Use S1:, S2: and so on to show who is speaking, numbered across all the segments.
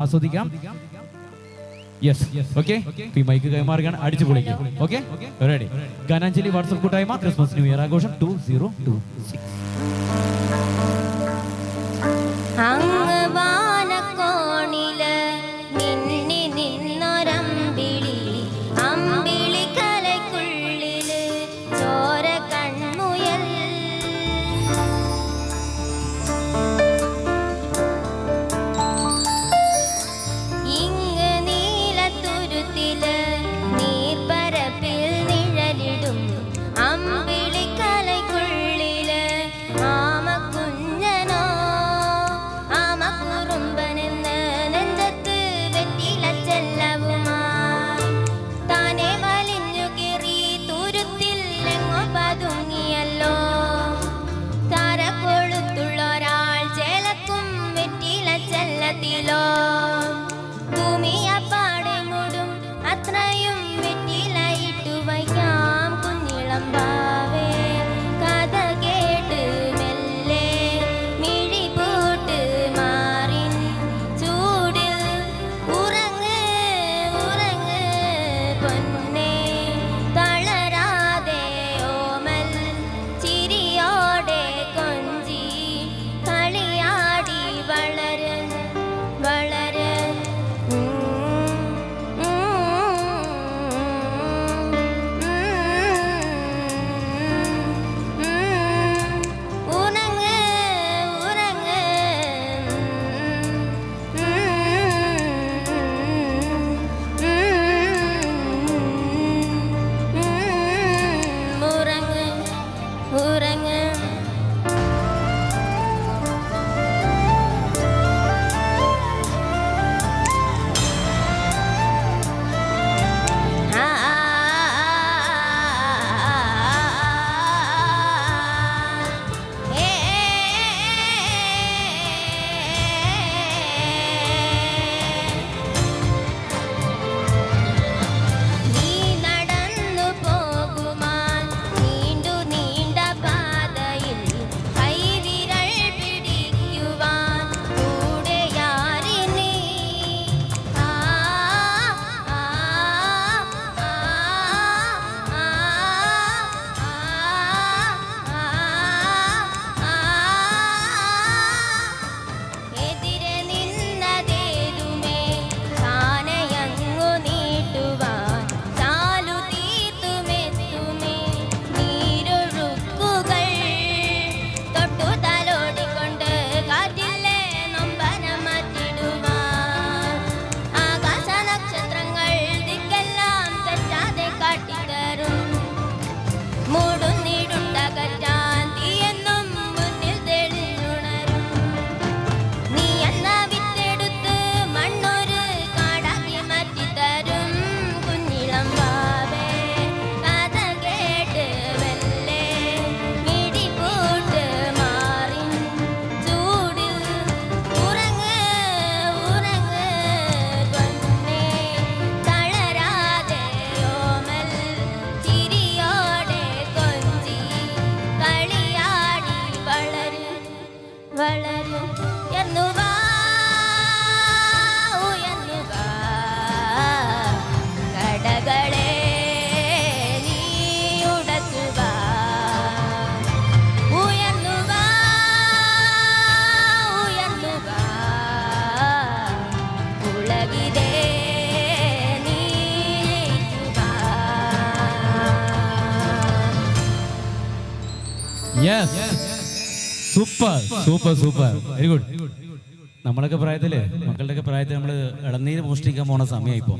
S1: ആസ്വദിക്കാം. Yes, okay. ഈ mike കൈമാറുകയാണ്, അടിച്ചു പൊളിക്കാം. Okay, ready. ഗാനാഞ്ജലി വാട്സ്ആപ്പ് കൂട്ടായ്മ ക്രിസ്മസ് ന്യൂ ഇയർ ആഘോഷം 2026. Super super super, very good. നമ്മളൊക്കെ പ്രായത്തില്, മക്കളുടെയൊക്കെ പ്രായത്തിൽ നമ്മൾ ഇളനീര് മോഷ്ടിക്കാൻ പോണ സമയം ഇപ്പൊ.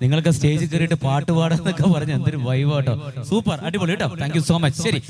S1: നിങ്ങൾക്ക് സ്റ്റേജിൽ കയറിയിട്ട് പാട്ട് പാടാന്നൊക്കെ പറഞ്ഞ് എന്തൊരു വൈബാട്ടോ. സൂപ്പർ, അടിപൊളി കേട്ടോ. Thank you so much. ശരി.